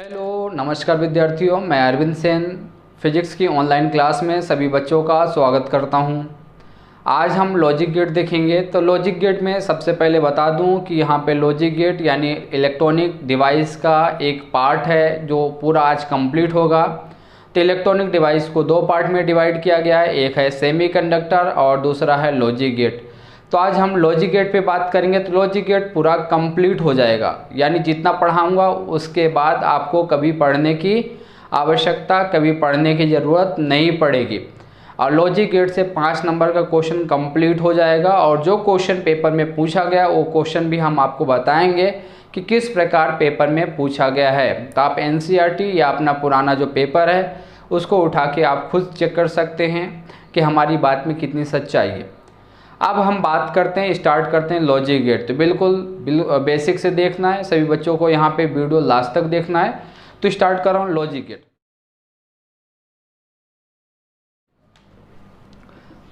Hello नमस्कार विद्यार्थियों, मैं अरविंद सेन फिजिक्स की ऑनलाइन क्लास में सभी बच्चों का स्वागत करता हूं। आज हम लॉजिक गेट देखेंगे। तो लॉजिक गेट में सबसे पहले बता दूं कि यहां पे लॉजिक गेट यानी इलेक्ट्रॉनिक डिवाइस का एक पार्ट है जो पूरा आज कंप्लीट होगा। तो इलेक्ट्रॉनिक डिवाइस को दो पार्ट में डिवाइड किया गया है, एक है सेमीकंडक्टर और दूसरा है लॉजिक गेट। तो आज हम लॉजिक गेट पे बात करेंगे। तो लॉजिक गेट पूरा कंप्लीट हो जाएगा, यानी जितना पढ़ाऊंगा उसके बाद आपको कभी पढ़ने की आवश्यकता, कभी पढ़ने की ज़रूरत नहीं पड़ेगी। और लॉजिक गेट से 5 नंबर का क्वेश्चन कंप्लीट हो जाएगा और जो क्वेश्चन पेपर में पूछा गया वो क्वेश्चन भी हम आपको बताएंगे कि किस प्रकार पेपर में पूछा गया है। तो आप एनसीईआरटी या अपना पुराना जो पेपर है उसको उठा के आप खुद चेक कर सकते हैं कि हमारी बात में कितनी सच्चाई है। अब हम बात करते हैं, स्टार्ट करते हैं लॉजिक गेट। तो बिल्कुल बेसिक से देखना है, सभी बच्चों को यहाँ पे वीडियो लास्ट तक देखना है। तो स्टार्ट कर रहा हूँ लॉजिक गेट।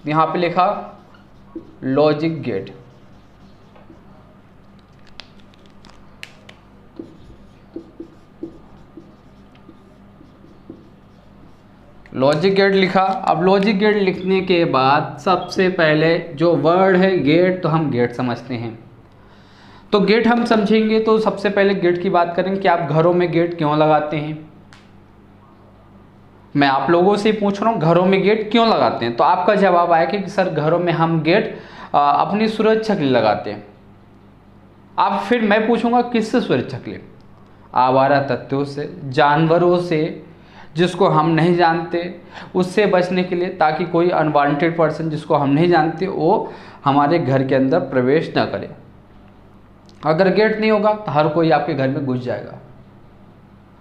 यहाँ पे लिखा लॉजिक गेट। लॉजिक गेट लिखा। अब लॉजिक गेट लिखने के बाद सबसे पहले जो वर्ड है गेट, तो हम गेट समझते हैं। तो गेट हम समझेंगे तो सबसे पहले गेट की बात करेंगे कि आप घरों में गेट क्यों लगाते हैं। मैं आप लोगों से पूछ रहा हूँ घरों में गेट क्यों लगाते हैं। तो आपका जवाब आया कि सर घरों में हम गेट अपनी सुरक्षा के लिए लगाते हैं। अब फिर मैं पूछूंगा किससे सुरक्षा के लिए? आवारा तत्वों से, जानवरों से, जिसको हम नहीं जानते उससे बचने के लिए, ताकि कोई अनवांटेड पर्सन जिसको हम नहीं जानते वो हमारे घर के अंदर प्रवेश ना करे। अगर गेट नहीं होगा तो हर कोई आपके घर में घुस जाएगा।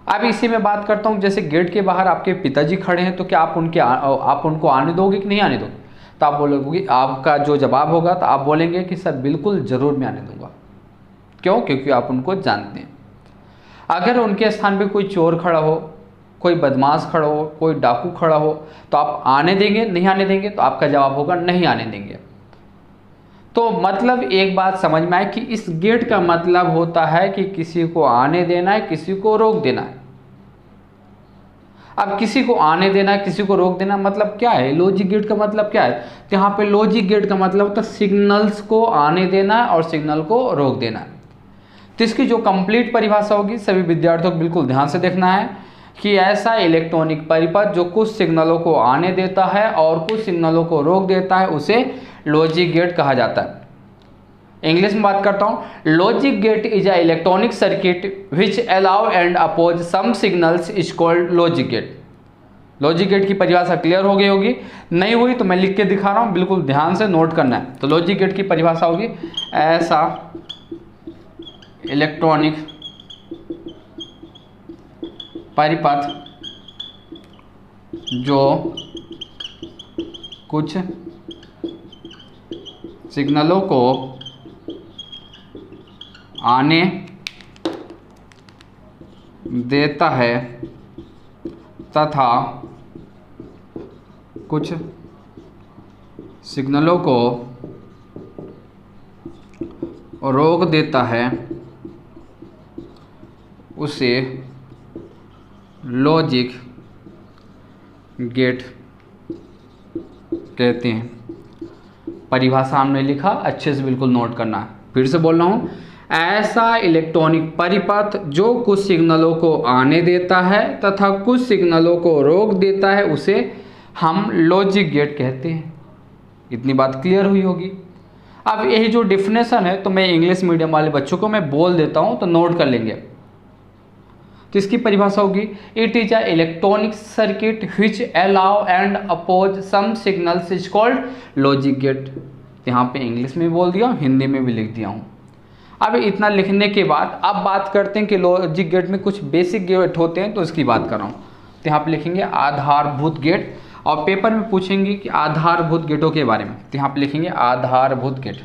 अब इसी में बात करता हूँ, जैसे गेट के बाहर आपके पिताजी खड़े हैं तो क्या आप उनको आने दोगे कि नहीं आने दोगे? तो आप बोलोगे, आपका जो जवाब होगा तो आप बोलेंगे कि सर बिल्कुल ज़रूर मैं आने दूंगा। क्यों? क्योंकि आप उनको जानते हैं। अगर उनके स्थान पर कोई चोर खड़ा हो, कोई बदमाश खड़ा हो, कोई डाकू खड़ा हो, तो आप आने देंगे? नहीं आने देंगे? तो आपका जवाब होगा नहीं आने देंगे। तो मतलब एक बात समझ में आए कि इस गेट का मतलब होता है कि किसी को आने देना है, किसी को रोक देना है। अब किसी को आने देना है, किसी को रोक देना मतलब क्या है? लॉजिक गेट का मतलब क्या है? तो यहाँ पे लॉजिक गेट का मतलब होता है सिग्नल्स को आने देना और सिग्नल को रोक देना। तो इसकी जो कंप्लीट परिभाषा होगी सभी विद्यार्थियों को बिल्कुल ध्यान से देखना है कि ऐसा इलेक्ट्रॉनिक परिपथ जो कुछ सिग्नलों को आने देता है और कुछ सिग्नलों को रोक देता है उसे लॉजिक गेट कहा जाता है। इंग्लिश में बात करता हूँ, logic gate is a electronic circuit which allow and oppose some signals is called logic gate. Logic gate की परिभाषा क्लियर हो गई होगी, नहीं हुई तो मैं लिख के दिखा रहा हूँ, बिल्कुल ध्यान से नोट करना है। तो लॉजिक गेट की परिभाषा होगी ऐसा इलेक्ट्रॉनिक परिपथ जो कुछ सिग्नलों को आने देता है तथा कुछ सिग्नलों को रोक देता है उसे लॉजिक गेट कहते हैं। परिभाषा हमने लिखा, अच्छे से बिल्कुल नोट करना है। फिर से बोल रहा हूँ, ऐसा इलेक्ट्रॉनिक परिपथ जो कुछ सिग्नलों को आने देता है तथा कुछ सिग्नलों को रोक देता है उसे हम लॉजिक गेट कहते हैं। इतनी बात क्लियर हुई होगी। अब यही जो डिफिनेशन है तो मैं इंग्लिश मीडियम वाले बच्चों को मैं बोल देता हूँ तो नोट कर लेंगे। तो इसकी परिभाषा होगी, it is a electronic circuit which allow and oppose some signals is called logic gate. यहाँ पे इंग्लिश में बोल दिया, हिंदी में भी लिख दिया हूँ। अब इतना लिखने के बाद अब बात करते हैं कि लॉजिक गेट में कुछ बेसिक गेट होते हैं, तो इसकी बात कर रहा हूँ। तो यहाँ पे लिखेंगे आधारभूत गेट, और पेपर में पूछेंगे कि आधारभूत गेटों के बारे में। तो यहाँ पे लिखेंगे आधारभूत गेट।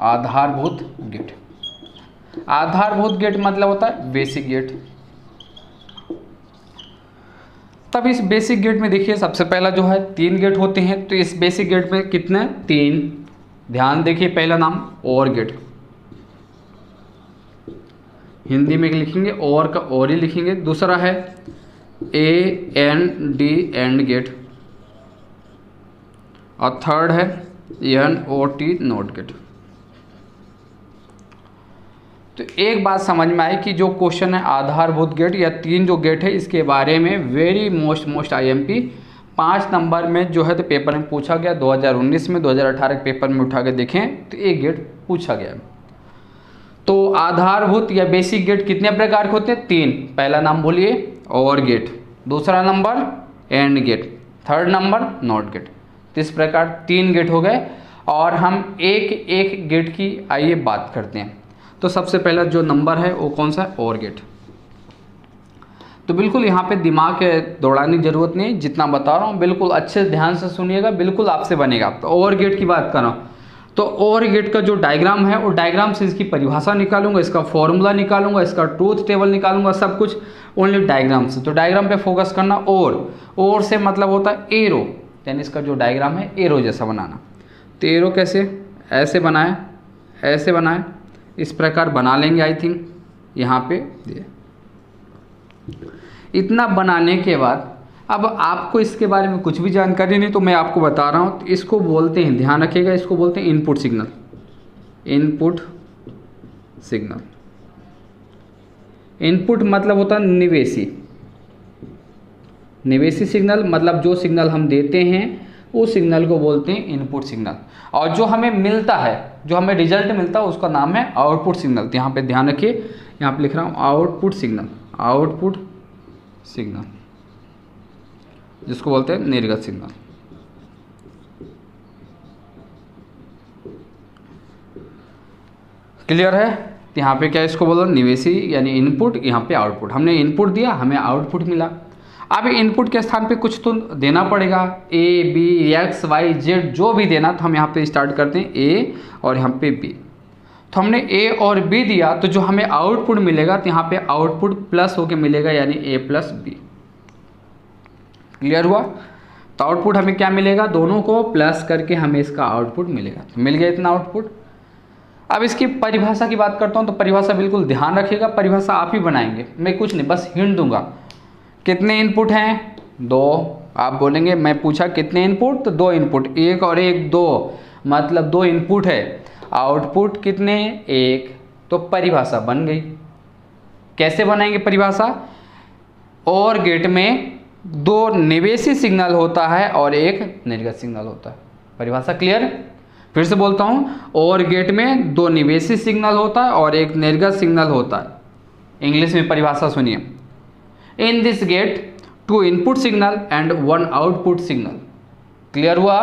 आधारभूत गेट, आधारभूत गेट मतलब होता है बेसिक गेट। तब इस बेसिक गेट में देखिए सबसे पहला जो है 3 गेट होते हैं। तो इस बेसिक गेट में कितने? 3। ध्यान देखिए, पहला नाम OR गेट, हिंदी में लिखेंगे और का और ही लिखेंगे। दूसरा है AND एंड गेट, और थर्ड है NOT नॉट गेट। तो एक बात समझ में आई कि जो क्वेश्चन है आधारभूत गेट या 3 जो गेट है इसके बारे में वेरी मोस्ट IMP 5 नंबर में जो है तो पेपर में पूछा गया। 2019 में 2018 के पेपर में उठा के देखें तो एक गेट पूछा गया। तो आधारभूत या बेसिक गेट कितने प्रकार के होते हैं? 3। पहला नाम बोलिए और गेट, दूसरा number and gate, third number not gate. तो इस प्रकार 3 गेट हो गए और हम एक एक गेट की आइए बात करते हैं। तो सबसे पहला जो नंबर है वो कौन सा है? Or gate. तो बिल्कुल यहाँ पे दिमाग दौड़ाने की जरूरत नहीं, जितना बता रहा हूँ बिल्कुल अच्छे ध्यान से सुनिएगा, बिल्कुल आपसे बनेगा। तो और गेट की बात कर रहा हूँ, तो और गेट का जो डायग्राम है वो डायग्राम से इसकी परिभाषा निकालूंगा, इसका फॉर्मूला निकालूंगा, इसका ट्रूथ टेबल निकालूंगा, सब कुछ ओनली डायग्राम से। तो डायग्राम पे फोकस करना। और से मतलब होता है एरो, यानी इसका जो डायग्राम है एरो जैसा बनाना। तो एरो कैसे? ऐसे बनाए, ऐसे बनाए, इस प्रकार बना लेंगे। आई थिंक यहाँ पे इतना बनाने के बाद अब आपको इसके बारे में कुछ भी जानकारी नहीं, तो मैं आपको बता रहा हूँ। तो इसको बोलते हैं, ध्यान रखिएगा, इसको बोलते हैं input signal. Input signal, input मतलब होता है निवेशी। निवेशी सिग्नल मतलब जो सिग्नल हम देते हैं उस सिग्नल को बोलते हैं इनपुट सिग्नल, और जो हमें मिलता है, जो हमें रिजल्ट मिलता है उसका नाम है आउटपुट सिग्नल। तो यहाँ पे ध्यान रखिए, यहाँ पे लिख रहा हूँ आउटपुट सिग्नल। आउटपुट सिग्नल जिसको बोलते हैं निर्गत सिग्नल। क्लियर है? तो यहाँ पे क्या इसको बोलो? निवेशी यानी इनपुट, यहाँ पे आउटपुट। हमने इनपुट दिया, हमें आउटपुट मिला। अब इनपुट के स्थान पे कुछ तो देना पड़ेगा, A B X Y Z जो भी देना। तो हम यहाँ पे स्टार्ट करते हैं A और यहाँ पे B। तो हमने A और B दिया, तो जो हमें आउटपुट मिलेगा तो यहाँ पे आउटपुट प्लस होके मिलेगा, यानी A प्लस B। क्लियर हुआ? तो आउटपुट हमें क्या मिलेगा? दोनों को प्लस करके हमें इसका आउटपुट मिलेगा। तो मिल गया इतना आउटपुट। अब इसकी परिभाषा की बात करता हूँ, तो परिभाषा बिल्कुल ध्यान रखिएगा, परिभाषा आप ही बनाएंगे, मैं कुछ नहीं, बस हिंट दूंगा। कितने इनपुट हैं? 2। आप बोलेंगे मैं पूछा कितने इनपुट, तो 2 इनपुट, 1 और 1 2, मतलब 2 इनपुट है। आउटपुट कितने? 1। तो परिभाषा बन गई। कैसे बनाएंगे परिभाषा? और गेट में 2 निवेशी सिग्नल होता है और 1 निर्गत सिग्नल होता है। परिभाषा क्लियर? फिर से बोलता हूँ, और गेट में 2 निवेशी सिग्नल होता है और 1 निर्गत सिग्नल होता है। इंग्लिश में परिभाषा सुनिए। In this gate 2 input signal and 1 output signal. Clear हुआ?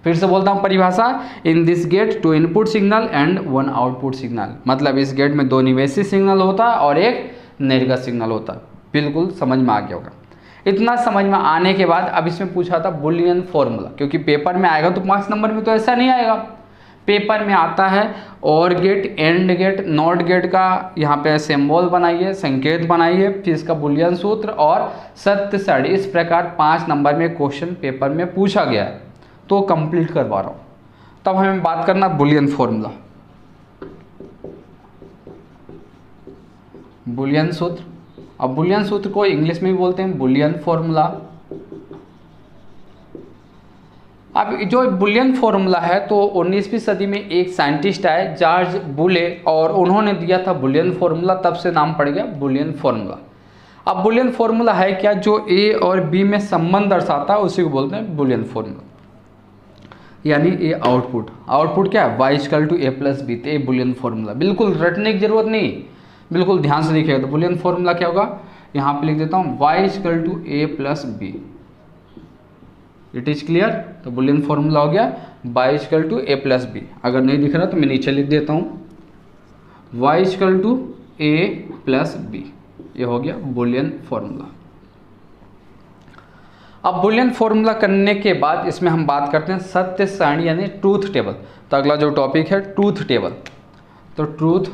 फिर से बोलता हूँ परिभाषा। In this gate 2 input signal and 1 output signal, मतलब इस गेट में 2 निवेशी सिग्नल होता है और 1 निर्गत सिग्नल होता है। बिल्कुल समझ में आ गया होगा। इतना समझ में आने के बाद अब इसमें पूछा था बुलियन फॉर्मूला, क्योंकि पेपर में आएगा तो 5 नंबर में तो ऐसा नहीं आएगा। पेपर में आता है or gate, and gate, not gate का यहाँ पे सिंबल बनाइए, संकेत बनाइए, फिर इसका बुलियन सूत्र और सत्य सारणी। इस प्रकार 5 नंबर में क्वेश्चन पेपर में पूछा गया है, तो कंप्लीट करवा रहा हूँ। तब हमें बात करना बुलियन फॉर्मूला, बुलियन सूत्र। अब बुलियन सूत्र को इंग्लिश में भी बोलते हैं बुलियन फॉर्मूला। अब जो बुलियन फॉर्मूला है, तो 19वीं सदी में एक साइंटिस्ट आए जॉर्ज बुले, और उन्होंने दिया था बुलियन फॉर्मूला, तब से नाम पड़ गया बुलियन फॉर्मूला। अब बुलियन फॉर्मूला है क्या? जो ए और बी में संबंध दर्शाता है उसी को बोलते हैं बुलियन फॉर्मूला। यानी ए आउटपुट, आउटपुट क्या है? y = a + b। तो ए बुलियन फॉर्मूला, बिल्कुल रटने की जरूरत नहीं, बिल्कुल ध्यान से देखिएगा। तो बुलियन फॉर्मूला क्या होगा? यहाँ पे लिख देता हूँ y = a + b। It is clear? तो बुलियन फॉर्मूला हो गया y = a + b। अगर नहीं दिख रहा तो मैं नीचे लिख देता हूँ y = a + b। ये हो गया बुलियन फॉर्मूला। अब बुलियन फॉर्मूला करने के बाद इसमें हम बात करते हैं सत्य सारणी यानी ट्रूथ टेबल। तो अगला जो टॉपिक है ट्रूथ टेबल। तो ट्रूथ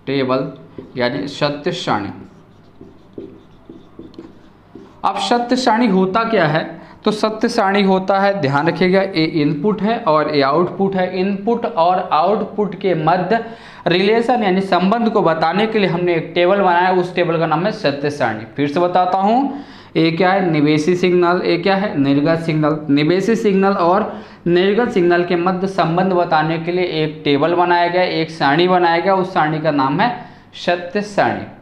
टेबल यानी सत्य सारणी। अब सत्य सारणी होता क्या है? तो सत्य सारणी होता है, ध्यान रखिएगा, ए इनपुट है और ए आउटपुट है। इनपुट और आउटपुट के मध्य रिलेशन यानी संबंध को बताने के लिए हमने एक टेबल बनाया, उस टेबल का नाम है सत्य सारणी। फिर से बताता हूँ, ए क्या है, निवेशी सिग्नल, ए क्या है, निर्गत सिग्नल। निवेशी सिग्नल और निर्गत सिग्नल के मध्य संबंध बताने के लिए एक टेबल बनाया गया, एक सारणी बनाया गया, उस सारणी का नाम है सत्य सारणी।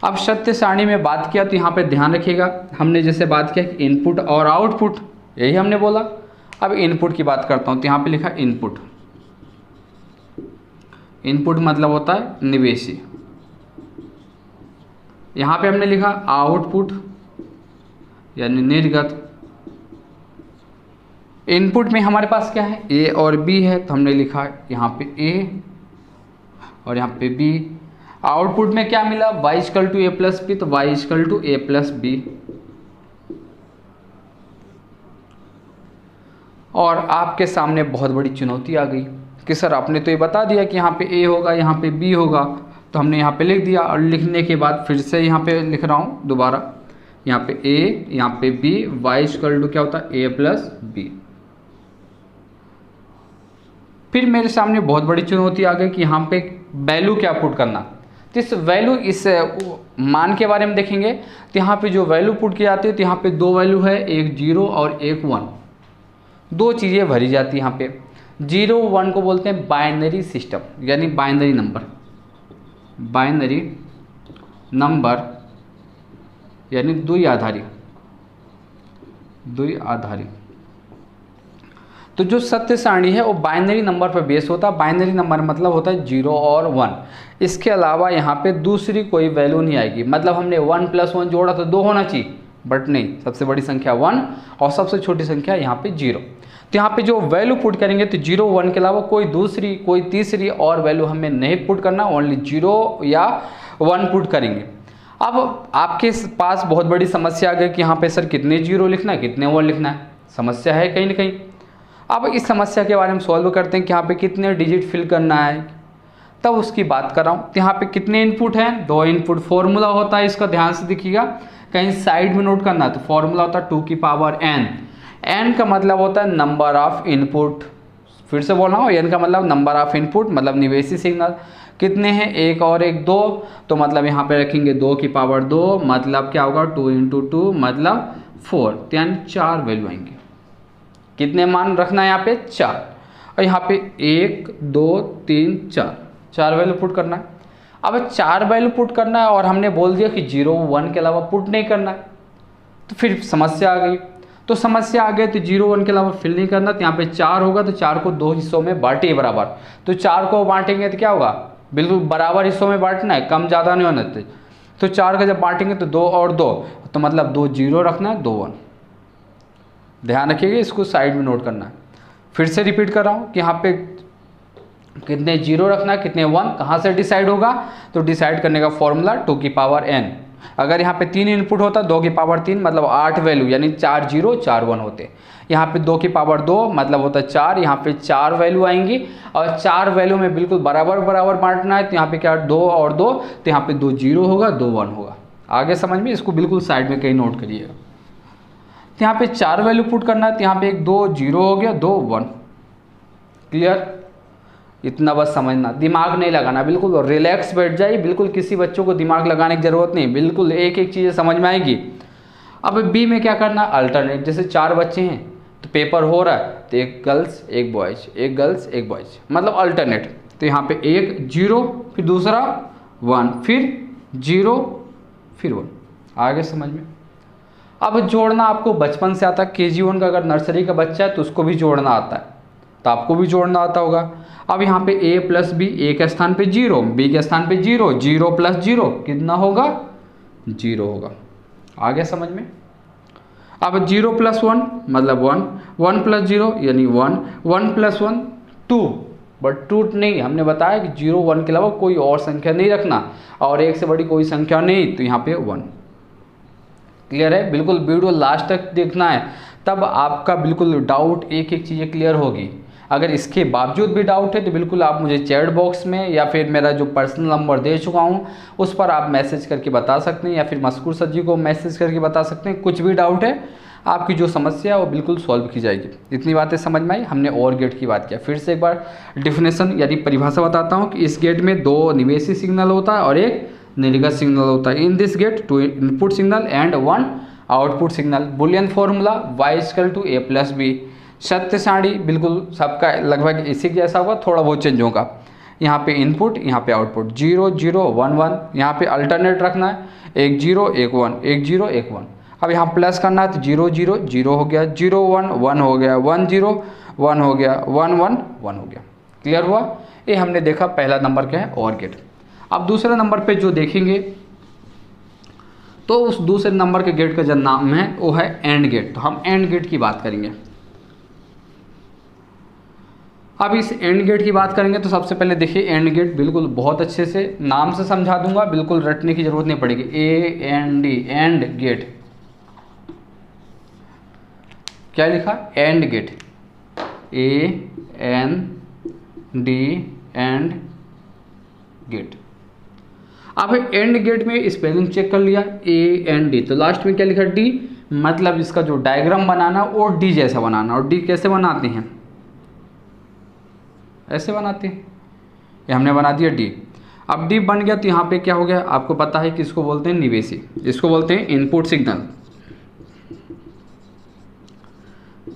अब सत्य सारणी में बात किया तो यहाँ पे ध्यान रखिएगा, हमने जैसे बात किया कि इनपुट और आउटपुट, यही हमने बोला। अब इनपुट की बात करता हूँ तो यहाँ पे लिखा इनपुट। इनपुट मतलब होता है निवेशी। यहाँ पे हमने लिखा आउटपुट यानी निर्गत। इनपुट में हमारे पास क्या है, ए और बी है, तो हमने लिखा यहाँ पे ए और यहाँ पे बी। आउटपुट में क्या मिला, y equal to A plus B, तो y equal to A plus B. और आपके सामने बहुत बड़ी चुनौती आ गई कि सर आपने तो ये बता दिया कि यहाँ पे a होगा, यहाँ पे b होगा, तो हमने यहाँ पे लिख दिया। और लिखने के बाद फिर से यहाँ पे लिख रहा हूँ दोबारा, यहाँ पे a, यहाँ पे b, y इक्वल टू क्या होता है, a प्लस बी। फिर मेरे सामने बहुत बड़ी चुनौती आ गई कि यहाँ पे वैल्यू क्या पुट करना। तो इस वैल्यू, इस मान के बारे में देखेंगे तो यहाँ पे जो वैल्यू पुट की जाती है तो यहाँ पे दो वैल्यू है, एक 0 और एक 1। दो चीज़ें भरी जाती है यहाँ पे। 0 1 को बोलते हैं बाइनरी सिस्टम यानी बाइनरी नंबर। बाइनरी नंबर यानी द्विआधारी। द्विआधारी। तो जो सत्य सारणी है वो बाइनरी नंबर पर बेस होता है। बाइनरी नंबर मतलब होता है 0 और 1। इसके अलावा यहाँ पे दूसरी कोई वैल्यू नहीं आएगी। मतलब हमने 1 + 1 जोड़ा तो 2 होना चाहिए, बट नहीं, सबसे बड़ी संख्या 1 और सबसे छोटी संख्या यहाँ पे 0। तो यहाँ पे जो वैल्यू पुट करेंगे तो 0 1 के अलावा कोई दूसरी, कोई तीसरी और वैल्यू हमें नहीं पुट करना, ओनली 0 या 1 पुट करेंगे। अब आपके पास बहुत बड़ी समस्या आ गई कि यहाँ पे सर कितने 0 लिखना है, कितने 1 लिखना है, समस्या है कहीं ना कहीं। अब इस समस्या के बारे में सॉल्व करते हैं कि यहाँ पे कितने डिजिट फिल करना है, तब उसकी बात कर रहा हूँ। तो यहाँ पे कितने इनपुट हैं, 2 इनपुट। फॉर्मूला होता है इसका, ध्यान से देखिएगा, कहीं साइड में नोट करना है। तो फॉर्मूला होता है 2 की पावर n। n का मतलब होता है नंबर ऑफ इनपुट। फिर से बोल रहा हूँ, n का मतलब नंबर ऑफ इनपुट, मतलब निवेशी सिग्नल। कितने हैं, 1 और 1 2, तो मतलब यहाँ पे रखेंगे 2 की पावर 2, मतलब क्या होगा 2 × 2 मतलब 4, यानी 4 वैल्यू आएंगे। कितने मान रखना है यहाँ पे, 4। और यहाँ पे 1 2 3 4 वैल्यू पुट करना है। अब 4 वैल्यू पुट करना है और हमने बोल दिया कि 0 1 के अलावा पुट नहीं करना है, तो फिर समस्या आ गई। तो समस्या आ गई तो 0 1 के अलावा फिल नहीं करना, तो यहाँ पे 4 होगा, तो 4 को 2 हिस्सों में बांटिए बराबर। तो 4 को बांटेंगे तो क्या होगा, बिल्कुल बराबर हिस्सों में बांटना है, कम ज़्यादा नहीं होना चाहिए। तो 4 का जब बांटेंगे तो 2 और 2, तो मतलब 2 0 रखना है, 2 1। ध्यान रखिएगा, इसको साइड में नोट करना है। फिर से रिपीट कर रहा हूँ कि यहाँ पे कितने 0 रखना है, कितने 1, कहाँ से डिसाइड होगा, तो डिसाइड करने का फॉर्मूला 2 की पावर n। अगर यहाँ पे 3 इनपुट होता 2 की पावर 3 मतलब 8 वैल्यू, यानी 4 0 4 1 होते। यहाँ पे 2 की पावर 2 मतलब होता है 4, यहाँ पे 4 वैल्यू आएंगी और 4 वैल्यू में बिल्कुल बराबर बराबर बांटना है। तो यहाँ पे क्या 2 और 2, तो यहाँ पे 2 0 होगा, 2 1 होगा। आगे समझ में, इसको बिल्कुल साइड में कहीं नोट करिएगा। तो यहाँ पे 4 वैल्यू पुट करना है, तो यहाँ पे 1 2 0 हो गया, 2 1। क्लियर, इतना बस समझना, दिमाग नहीं लगाना, बिल्कुल रिलैक्स बैठ जाइए। बिल्कुल किसी बच्चों को दिमाग लगाने की ज़रूरत नहीं, बिल्कुल एक एक चीज़ें समझ में आएगी। अब बी में क्या करना, अल्टरनेट। जैसे 4 बच्चे हैं तो पेपर हो रहा है, तो एक गर्ल्स एक बॉयज, एक गर्ल्स एक बॉयज, मतलब अल्टरनेट। तो यहाँ पे 1 0 फिर दूसरा 1 फिर 0 फिर 1। आगे समझ में। अब जोड़ना आपको बचपन से आता है, KG1 का अगर नर्सरी का बच्चा है तो उसको भी जोड़ना आता है, तो आपको भी जोड़ना आता होगा। अब यहाँ पे a + b, a के स्थान पे 0, b के स्थान पे 0, 0 + 0 कितना होगा, 0 होगा। आगे समझ में। अब 0 + 1 मतलब 1, 1 + 0 यानी 1, 1 + 1 2, बट 2 नहीं, हमने बताया कि 0 1 के अलावा कोई और संख्या नहीं रखना और 1 से बड़ी कोई संख्या नहीं, तो यहाँ पे 1। क्लियर है, बिल्कुल वीडियो लास्ट तक देखना है, तब आपका बिल्कुल डाउट एक एक चीज़ें क्लियर होगी। अगर इसके बावजूद भी डाउट है तो बिल्कुल आप मुझे चैट बॉक्स में या फिर मेरा जो पर्सनल नंबर दे चुका हूँ उस पर आप मैसेज करके बता सकते हैं, या फिर मस्कूर सर जी को मैसेज करके बता सकते हैं। कुछ भी डाउट है आपकी जो समस्या है वो बिल्कुल सॉल्व की जाएगी। इतनी बातें समझ में आई। हमने और गेट की बात किया। फिर से एक बार डिफिनेशन यानी परिभाषा बताता हूँ कि इस गेट में 2 निवेशी सिग्नल होता है और एक निर्गत सिग्नल होता है। In this gate 2 input signal and 1 output signal. Boolean formula y=a+b। सत्य सारणी बिल्कुल सबका लगभग इसी जैसा होगा, थोड़ा बहुत चेंज होगा। यहाँ पे इनपुट, यहाँ पे आउटपुट, 0 0 1 1। यहाँ पे अल्टरनेट रखना है, 1 0 1 1, 1 0 1 1। अब यहाँ प्लस करना है तो 0 0 0 हो गया, 0 1 1 हो गया, 1 0 1 हो गया, 1 1 1 हो गया। क्लियर हुआ? ये हमने देखा पहला नंबर क्या है, और गेट। अब दूसरे नंबर पे जो देखेंगे तो उस दूसरे नंबर के गेट का जो नाम है वो है एंड गेट। तो हम एंड गेट की बात करेंगे। अब इस एंड गेट की बात करेंगे तो सबसे पहले देखिए एंड गेट बिल्कुल बहुत अच्छे से नाम से समझा दूंगा, बिल्कुल रटने की जरूरत नहीं पड़ेगी। AND and gate. क्या लिखा? And gate, AND and gate. अब एंड गेट में स्पेलिंग चेक कर लिया, AND, तो लास्ट में क्या लिखा? D। मतलब इसका जो डायग्राम बनाना वो D जैसा बनाना। और D कैसे बनाते हैं? ऐसे बनाते हैं। ये हमने बना दिया D। अब D बन गया तो यहाँ पे क्या हो गया? आपको पता है कि इसको बोलते हैं निवेशी, इसको बोलते हैं इनपुट सिग्नल।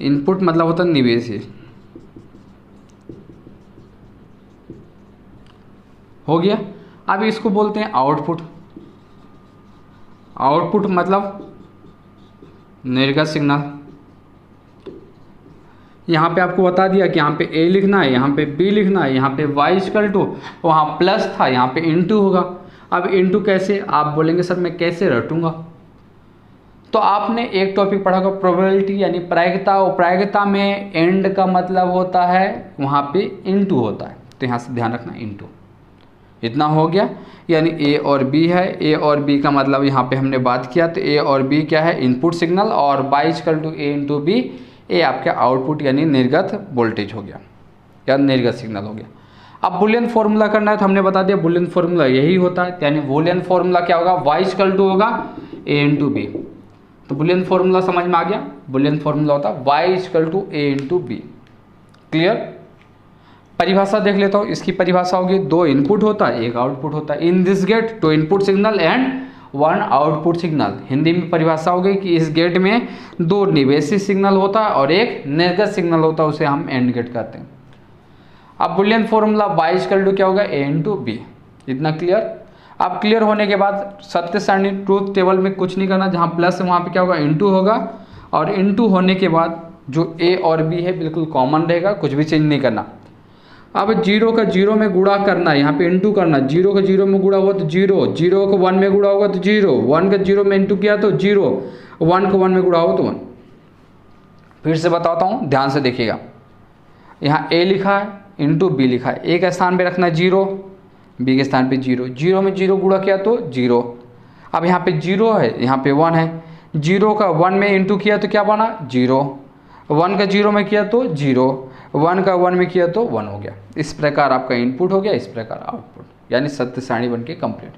इनपुट मतलब होता है निवेशी। हो गया। अब इसको बोलते हैं आउटपुट। आउटपुट मतलब निर्गत सिग्नल। यहाँ पे आपको बता दिया कि यहाँ पे A लिखना है, यहाँ पे B लिखना है, यहाँ पे y=, वहाँ प्लस था, यहाँ पे इनटू होगा। अब इनटू कैसे? आप बोलेंगे सर मैं कैसे रटूंगा? तो आपने एक टॉपिक पढ़ा होगा प्रोबेबिलिटी यानी प्रायिकता, और प्रायिकता में एंड का मतलब होता है वहाँ पे इनटू होता है, तो यहाँ से ध्यान रखना इनटू। इतना हो गया। यानी A और B है, A और B का मतलब यहाँ पे हमने बात किया तो A और B क्या है? इनपुट सिग्नल, और y=a×b, ये आपका आउटपुट यानी निर्गत वोल्टेज हो गया या निर्गत सिग्नल हो गया। अब बुलियन फॉर्मूला करना है तो हमने बता दिया बुलियन फॉर्मूला यही होता है। यानी बुलियन फॉर्मूला क्या होगा? y= होगा a×b। तो बुलियन फॉर्मूला समझ में आ गया? बुलियन फॉर्मूला होता है y=a×b। क्लियर? परिभाषा देख लेता हूँ। इसकी परिभाषा होगी 2 इनपुट होता है, 1 आउटपुट होता है। In this gate 2 input signal and 1 output signal. Hindi में परिभाषा होगी कि इस गेट में 2 निवेशी सिग्नल होता है और 1 निर्गत सिग्नल होता है, उसे हम एंड गेट कहते हैं। अब बुलियन फॉर्मूला y= क्या होगा? a×b। इतना क्लियर? अब क्लियर होने के बाद सत्य सारणी ट्रूथ टेबल में कुछ नहीं करना, जहाँ प्लस है वहाँ पे क्या होगा? इनटू होगा, और इनटू होने के बाद जो A और B है बिल्कुल कॉमन रहेगा, कुछ भी चेंज नहीं करना। अब 0 का 0 में गुणा करना है, यहाँ पे इनटू करना। 0 का 0 में गुणा हुआ तो 0, 0 को 1 में गुणा होगा तो 0, 1 का 0 में इनटू किया तो 0, 1 को 1 में गुणा हो तो 1। फिर से बताता हूँ, ध्यान से देखिएगा। यहाँ A लिखा है, इनटू B लिखा है। A के स्थान पे रखना 0, B के स्थान पे 0, 0 में 0 गुणा किया तो 0। अब यहाँ पे 0 है, यहाँ पे 1 है। 0 का 1 में इनटू किया तो क्या बना? 0, 1 का 0 में किया तो 0, 1 का 1 में किया तो 1 हो गया। इस प्रकार आपका इनपुट हो गया, इस प्रकार आउटपुट, यानी सत्य सारणी बन के कंप्लीट।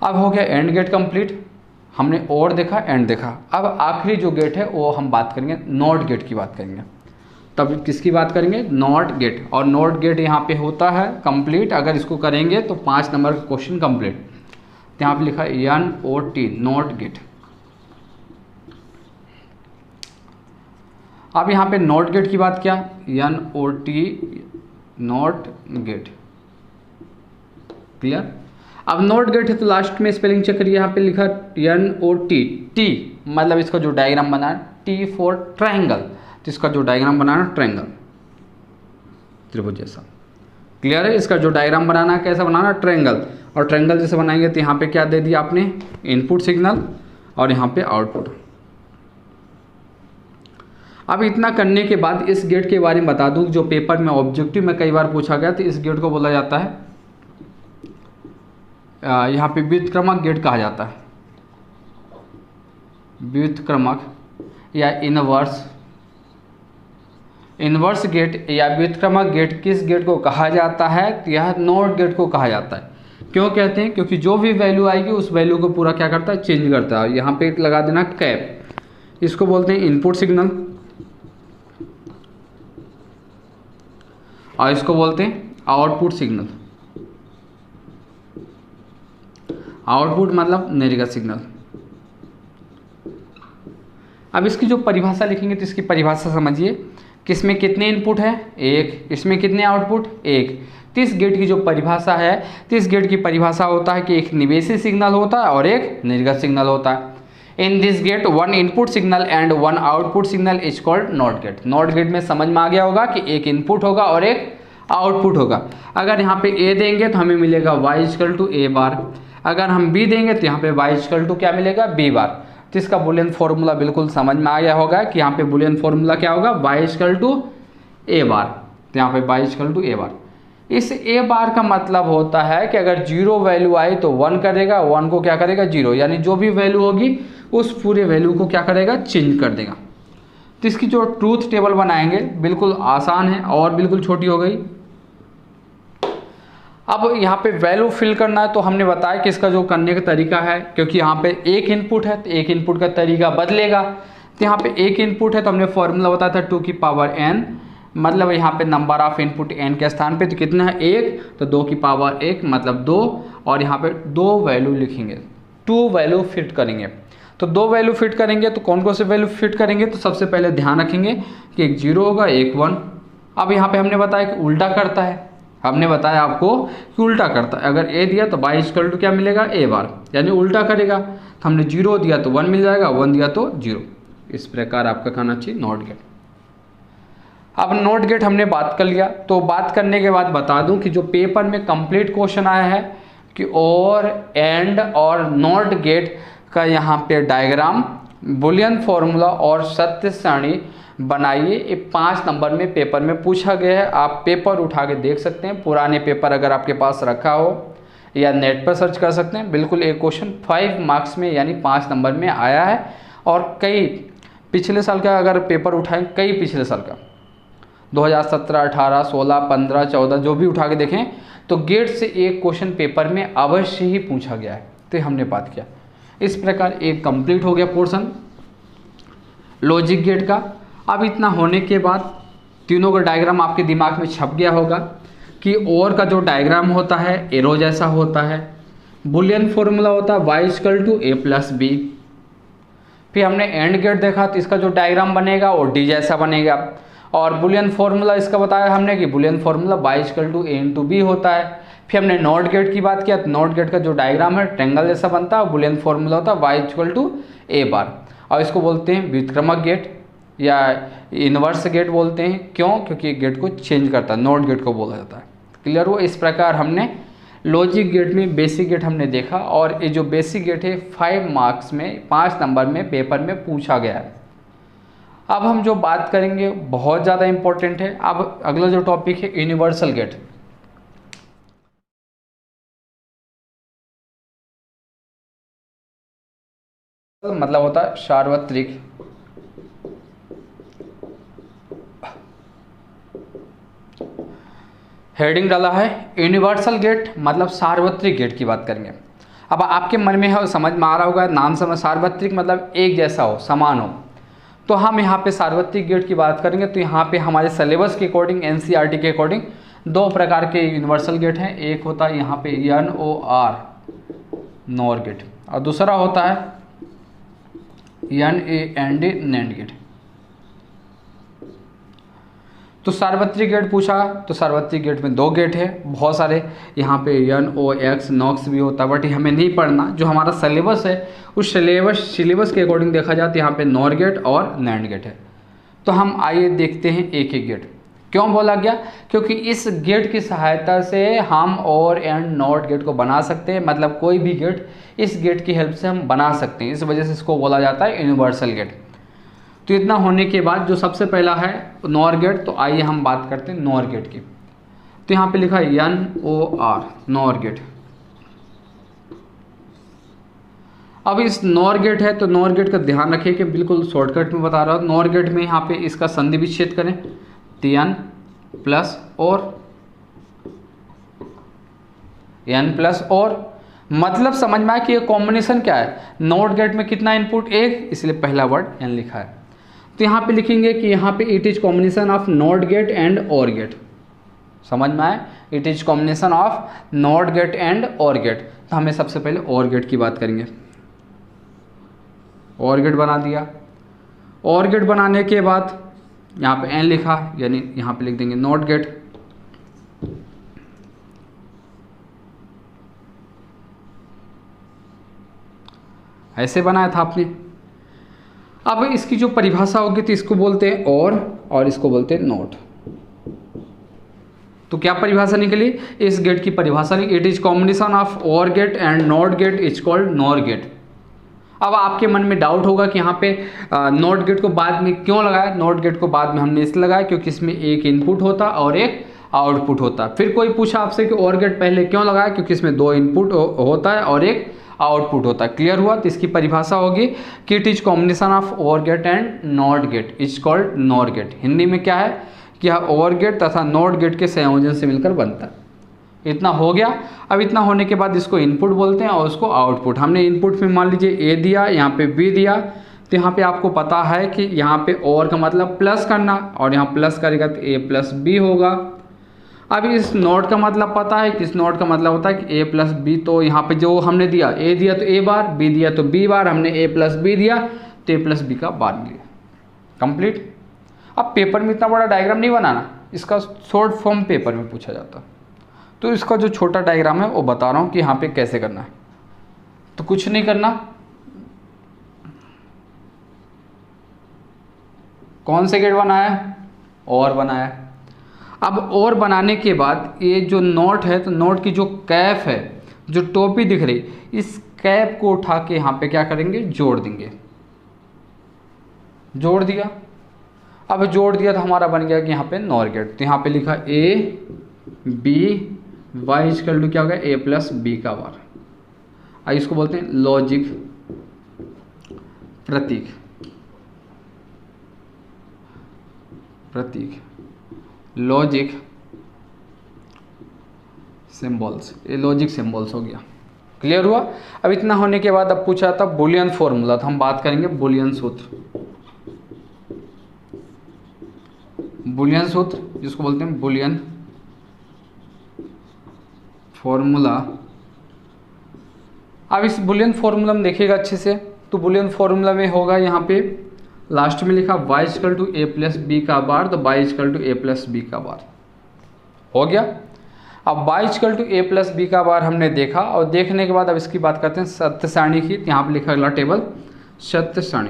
अब हो गया एंड गेट कंप्लीट। हमने और देखा, एंड देखा। अब आखिरी जो गेट है वो हम बात करेंगे नॉट गेट की बात करेंगे। तब किसकी बात करेंगे? Not gate. और नॉट गेट यहाँ पे होता है कंप्लीट। अगर इसको करेंगे तो 5 नंबर का क्वेश्चन कंप्लीट। तो यहाँ पे लिखा है NOT, नॉट गेट। अब यहाँ पे नॉट गेट की बात क्या? NOT, not gate. क्लियर? अब नॉट गेट है तो लास्ट में स्पेलिंग चेक करिए। यहाँ पे लिखा NOT, T मतलब इसका जो डायग्राम बना है T फॉर ट्रायंगल, तो इसका जो डायग्राम बनाना ट्रायंगल, त्रिभुज जैसा। क्लियर है? इसका जो डायग्राम बनाना है कैसा बनाना? ट्रायंगल। और ट्रायंगल जैसे बनाएंगे तो यहाँ पे क्या दे दिया आपने? इनपुट सिग्नल, और यहाँ पे आउटपुट। अब इतना करने के बाद इस गेट के बारे में बता दूं, जो पेपर में ऑब्जेक्टिव में कई बार पूछा गया, तो इस गेट को बोला जाता है, यहाँ पे व्युत्क्रमक गेट कहा जाता है। व्युत्क्रमक या इनवर्स गेट या व्युत्क्रमक गेट किस गेट को कहा जाता है? यह नॉट गेट को कहा जाता है। क्यों कहते हैं? क्योंकि जो भी वैल्यू आएगी उस वैल्यू को पूरा क्या करता है? चेंज करता है। यहाँ पे लगा देना कैप। इसको बोलते हैं इनपुट सिग्नल और इसको बोलते हैं आउटपुट सिग्नल। आउटपुट मतलब निर्गत सिग्नल। अब इसकी जो परिभाषा लिखेंगे तो इसकी परिभाषा समझिए कि इसमें कितने इनपुट है, एक, इसमें कितने आउटपुट, एक। तो इस गेट की जो परिभाषा है, तो इस गेट की परिभाषा होता है कि एक निवेशी सिग्नल होता है और एक निर्गत सिग्नल होता है। In this get one input signal and one output signal is called not gate. Not gate में समझ में आ गया होगा कि एक इनपुट होगा और एक आउटपुट होगा। अगर यहाँ पे ए देंगे तो हमें मिलेगा y इक्वल टू ए बार, अगर हम b देंगे तो यहाँ पे y इक्वल टू क्या मिलेगा, b बार। तो इसका बुलियन फॉर्मूला बिल्कुल समझ में आ गया होगा कि यहाँ पे बुलियन फॉर्मूला क्या होगा, y इक्वल टू ए बार। तो यहाँ पे y इक्वल टू ए बार। इस ए बार का मतलब होता है कि अगर 0 वैल्यू आई तो 1 करेगा, 1 को क्या करेगा 0, यानी जो भी वैल्यू होगी उस पूरे वैल्यू को क्या करेगा, चेंज कर देगा। तो इसकी जो ट्रूथ टेबल बनाएंगे बिल्कुल आसान है और बिल्कुल छोटी हो गई। अब यहाँ पे वैल्यू फिल करना है तो हमने बताया कि इसका जो करने का तरीका है, क्योंकि यहाँ पे एक इनपुट है तो एक इनपुट का तरीका बदलेगा। तो यहाँ पे एक इनपुट है तो हमने फॉर्मूला बताया था 2 की पावर n, मतलब यहाँ पे नंबर ऑफ इनपुट n के स्थान पे तो कितना है, 1, तो 2 की पावर 1 मतलब 2, और यहाँ पे 2 वैल्यू लिखेंगे, 2 वैल्यू फिट करेंगे। तो 2 वैल्यू फिट करेंगे तो कौन कौन से वैल्यू फिट करेंगे, तो सबसे पहले ध्यान रखेंगे कि एक 0 होगा, एक 1। अब यहाँ पे हमने बताया कि उल्टा करता है, हमने बताया आपको कि उल्टा करता है। अगर a दिया तो y इक्वल टू क्या मिलेगा, a बार, यानी उल्टा करेगा। तो हमने 0 दिया तो 1 मिल जाएगा, 1 दिया तो 0। इस प्रकार आपका कहना चाहिए नॉट गेट। अब नॉट गेट हमने बात कर लिया, तो बात करने के बाद बता दूं कि जो पेपर में कंप्लीट क्वेश्चन आया है कि और एंड और नॉट गेट का यहाँ पे डायग्राम, बुलियन फॉर्मूला और सत्य सारणी बनाइए। ये 5 नंबर में पेपर में पूछा गया है। आप पेपर उठा के देख सकते हैं, पुराने पेपर अगर आपके पास रखा हो या नेट पर सर्च कर सकते हैं। बिल्कुल एक क्वेश्चन 5 मार्क्स में यानी 5 नंबर में आया है। और कई पिछले साल का अगर पेपर उठाएं, कई पिछले साल का 2017, 18, 16, 15, 14 जो भी उठा के देखें तो गेट से एक क्वेश्चन पेपर में अवश्य ही पूछा गया है। तो हमने बात किया। इस प्रकार एक कंप्लीट हो गया पोर्शन लॉजिक गेट का। अब इतना होने के बाद तीनों का डायग्राम आपके दिमाग में छप गया होगा कि और का जो डायग्राम होता है एरो जैसा होता है, बुलियन फॉर्मूला होता है y equal to a plus B. फिर हमने एंड गेट देखा तो इसका जो डायग्राम बनेगा वो डी जैसा बनेगा। और बुलियन फॉर्मूला इसका बताया हमने कि Boolean formula y equal to a into B होता है। फिर हमने नॉट गेट की बात किया तो नॉट गेट का जो डायग्राम है ट्रेंगल जैसा बनता है, बुलियन फॉर्मूला होता है y इक्वल टू a बार। और इसको बोलते हैं व्युत्क्रमक गेट या इन्वर्स गेट बोलते हैं। क्यों? क्योंकि गेट को चेंज करता है, नॉट गेट को बोला जाता है। क्लियर हो? इस प्रकार हमने लॉजिक गेट में बेसिक गेट हमने देखा, और ये जो बेसिक गेट है 5 मार्क्स में 5 नंबर में पेपर में पूछा गया है। अब हम जो बात करेंगे बहुत ज़्यादा इंपॉर्टेंट है। अब अगला जो टॉपिक है यूनिवर्सल गेट। मतलब होता है सार्वत्रिक। हेडिंग डाला है यूनिवर्सल गेट, मतलब सार्वत्रिक गेट की बात करेंगे। अब आपके मन में है, समझ में आ रहा होगा, नाम समझ, सार्वत्रिक मतलब एक जैसा हो, समान हो। तो हम यहाँ पे सार्वत्रिक गेट की बात करेंगे तो यहाँ पे हमारे सिलेबस के अकॉर्डिंग, NCERT के अकॉर्डिंग 2 प्रकार के यूनिवर्सल गेट हैं। एक होता है यहाँ पे NOR, नॉर गेट, और दूसरा होता है NAND, नैंड गेट। तो सार्वत्रिक गेट पूछा तो सार्वत्रिक गेट में 2 गेट है, बहुत सारे। यहाँ पे NOX, NOX भी होता है, बट हमें नहीं पढ़ना। जो हमारा सिलेबस है उस सिलेबस के अकॉर्डिंग देखा जाए तो यहाँ पे नॉर गेट और नैंड गेट है। तो हम आइए देखते हैं एक एक गेट। क्यों बोला गया? क्योंकि इस गेट की सहायता से हम और एंड नॉट गेट को बना सकते हैं, मतलब कोई भी गेट इस गेट की हेल्प से हम बना सकते हैं। इस वजह से इसको बोला जाता है यूनिवर्सल गेट। तो इतना होने के बाद जो सबसे पहला है नॉर गेट, तो आइए हम बात करते हैं नॉर गेट की। तो यहाँ पे लिखा है NOR, नॉर गेट। अब इस नॉर गेट है तो नॉर गेट का ध्यान रखिए कि बिल्कुल शॉर्टकट में बता रहा हूँ। नॉर गेट में यहाँ पे इसका संधि विच्छेद करें तो n प्लस और मतलब समझ में आया कि ये कॉम्बिनेशन क्या है, नॉट गेट में कितना इनपुट, एक, इसलिए पहला वर्ड एन लिखा है। तो यहाँ पे लिखेंगे कि यहाँ पे it is combination of not gate and और गेट। समझ में आए, it is combination of not gate and और गेट। तो हमें सबसे पहले और गेट की बात करेंगे। और गेट बना दिया। और गेट बनाने के बाद यहाँ पे एन लिखा, यानी यहाँ पे लिख देंगे नॉट गेट। ऐसे बनाया था आपने। अब इसकी जो परिभाषा होगी तो इसको बोलते हैं और इसको बोलते हैं नॉट। तो क्या परिभाषा निकली, इस गेट की परिभाषा निकली, it is combination of or gate and not gate is called nor gate. अब आपके मन में डाउट होगा कि यहाँ पे नॉट गेट को बाद में क्यों लगाया। नॉट गेट को बाद में हमने इसलिए लगाया क्योंकि इसमें एक इनपुट होता और एक आउटपुट होता। फिर कोई पूछा आपसे कि और गेट पहले क्यों लगाया, क्योंकि इसमें दो इनपुट होता है और एक आउटपुट होता है। क्लियर हुआ। तो इसकी परिभाषा होगी कि it is combination of or gate and not gate is called nor gate. Hindi में क्या है कि यह और गेट तथा नॉट गेट के संयोजन से मिलकर बनता है। इतना हो गया। अब इतना होने के बाद इसको इनपुट बोलते हैं और उसको आउटपुट। हमने इनपुट में मान लीजिए ए दिया, यहाँ पे बी दिया, तो यहाँ पे आपको पता है कि यहाँ पे और का मतलब प्लस करना, और यहाँ प्लस करेगा तो ए प्लस बी होगा। अब इस नॉट का मतलब पता है कि इस नॉट का मतलब होता है कि ए प्लस बी। तो यहाँ पे जो हमने दिया, ए दिया तो ए बार, बी दिया तो बी बार, हमने ए प्लस बी दिया तो ए प्लस बी का बार मिला। कंप्लीट। अब पेपर में इतना बड़ा डायग्राम नहीं बनाना, इसका शॉर्ट फॉर्म पेपर में पूछा जाता। तो इसका जो छोटा डायग्राम है वो बता रहा हूँ कि यहाँ पे कैसे करना है। तो कुछ नहीं करना, कौन से गेट बनाया, और बनाया। अब और बनाने के बाद ये जो नोट है, तो नोट की जो कैप है, जो टोपी दिख रही, इस कैप को उठा के यहाँ पे क्या करेंगे, जोड़ देंगे। जोड़ दिया। अब जोड़ दिया तो हमारा बन गया कि यहाँ पे नॉर गेट। तो यहाँ पे लिखा A B Y equal to क्या होगा, ए प्लस बी का बार। अब इसको बोलते हैं लॉजिक प्रतीक। प्रतीक लॉजिक सिंबल्स, ये लॉजिक सिंबल्स हो गया। क्लियर हुआ। अब इतना होने के बाद अब पूछा था बुलियन फॉर्मूला, तो हम बात करेंगे बुलियन सूत्र। बुलियन सूत्र जिसको बोलते हैं बुलियन फॉर्मूला। अब इस बुलियन फॉर्मूला में देखिएगा अच्छे से, तो बुलियन फॉर्मूला में होगा यहाँ पे लास्ट में लिखा y equal to A plus B का बार, तो y equal to A plus B का बार हो गया। अब y equal to A plus B का बार हमने देखा, और देखने के बाद अब इसकी बात करते हैं सत्य सारणी की। यहाँ पे लिखा अगला टेबल सत्य सारणी।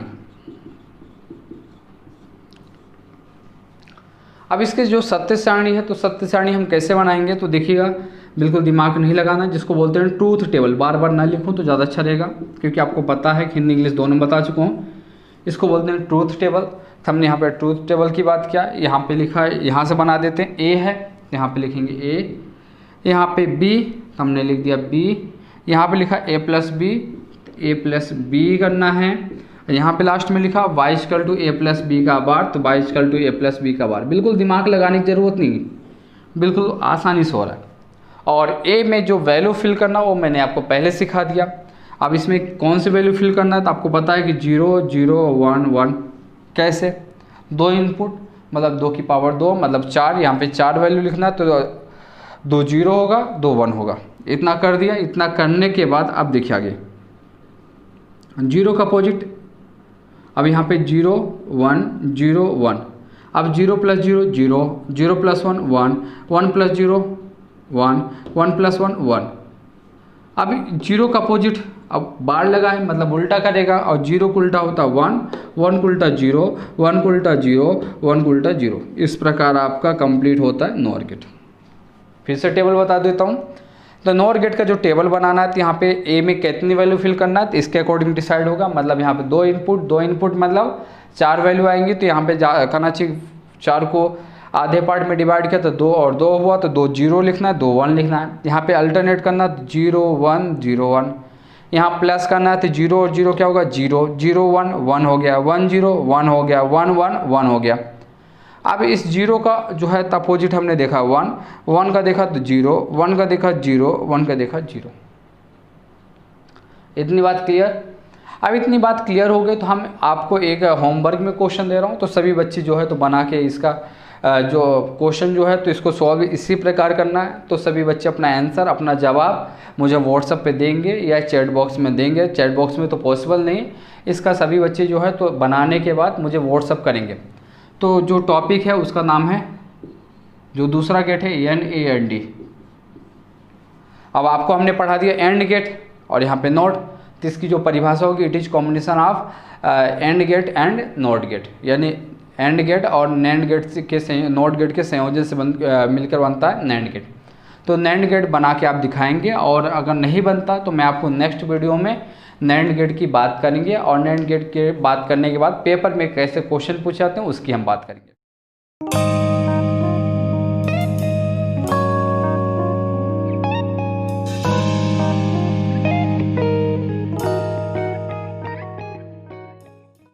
अब इसके जो सत्य सारणी है, तो सत्य सारणी हम कैसे बनाएंगे, तो देखिएगा, बिल्कुल दिमाग नहीं लगाना, जिसको बोलते हैं ट्रूथ टेबल। बार बार ना लिखूं तो ज़्यादा अच्छा रहेगा, क्योंकि आपको पता है कि हिंदी इंग्लिश दोनों बता चुका हूँ। इसको बोलते हैं ट्रूथ टेबल। तो हमने यहाँ पे ट्रूथ टेबल की बात किया, यहाँ पे लिखा है, यहाँ से बना देते हैं। ए है, यहाँ पे लिखेंगे ए, यहाँ पे बी, तो हमने लिख दिया बी, यहाँ पे लिखा A plus B, A plus B करना है। यहाँ पे लास्ट में लिखा y equal to A plus B का बार, तो y equal to A plus B का बार। बिल्कुल दिमाग लगाने की ज़रूरत नहीं, बिल्कुल आसानी से हो रहा है। और ए में जो वैल्यू फिल करना वो मैंने आपको पहले सिखा दिया। अब इसमें कौन सी वैल्यू फिल करना है, तो आपको पता है कि 0 0 1 1। कैसे, दो इनपुट मतलब 2 की पावर 2 मतलब 4, यहाँ पे 4 वैल्यू लिखना है, तो 2 0 होगा 2 1 होगा। इतना कर दिया। इतना करने के बाद अब देखिए आगे 0 का अपोजिट। अब यहाँ पे 0 1 0 1। अब 0 प्लस 0 0, 0 प्लस 1 1, 1 प्लस 0 1, 1 प्लस 1 1। अब 0 का अपोजिट, अब बार लगाए मतलब उल्टा करेगा, और 0 को उल्टा होता 1, 1 को उल्टा 0, 1 को उल्टा 0, 1 को उल्टा 0। इस प्रकार आपका कंप्लीट होता है नॉर गेट। फिर से टेबल बता देता हूँ। तो नॉर गेट का जो टेबल बनाना है, तो यहाँ पे ए में कितनी वैल्यू फिल करना है, तो इसके अकॉर्डिंग डिसाइड होगा। मतलब यहाँ पे 2 इनपुट मतलब 4 वैल्यू आएंगी, तो यहाँ पे करना चाहिए 4 को आधे पार्ट में डिवाइड किया तो 2 और 2 हुआ, तो 2 0 लिखना है, 2 1 लिखना है। यहाँ पे अल्टरनेट करना, 0 1 0 1। यहाँ प्लस करना है, तो 0 और 0 क्या होगा, 0 0 1 1 हो गया, 1 0 1 हो गया, 1 1 1 हो गया। अब इस 0 का जो है अपोजिट हमने देखा 1, 1 का देखा तो 0, 1 का देखा 0, 1 का देखा 0। इतनी बात क्लियर। अब इतनी बात क्लियर हो गई तो हम आपको एक होमवर्क में क्वेश्चन दे रहा हूँ, तो सभी बच्चे जो है तो बना के इसका जो क्वेश्चन जो है तो इसको सॉल्व इसी प्रकार करना है। तो सभी बच्चे अपना आंसर, अपना जवाब मुझे व्हाट्सएप पे देंगे या चैट बॉक्स में देंगे। चैट बॉक्स में तो पॉसिबल नहीं, इसका सभी बच्चे जो है तो बनाने के बाद मुझे व्हाट्सएप करेंगे। तो जो टॉपिक है उसका नाम है, जो दूसरा गेट है NAND। अब आपको हमने पढ़ा दिया एंड गेट और यहाँ पे नॉट, तो इसकी जो परिभाषा होगी, it is combination of and gate and not gate, यानी एंड गेट और नैंड गेट के नॉट गेट के संयोजन से मिलकर बनता है नैंड गेट। तो नैंड गेट बना के आप दिखाएंगे, और अगर नहीं बनता तो मैं आपको नेक्स्ट वीडियो में नैंड गेट की बात करेंगे, और नैंड गेट के बात करने के बाद पेपर में कैसे क्वेश्चन पूछे जाते हैं उसकी हम बात करेंगे।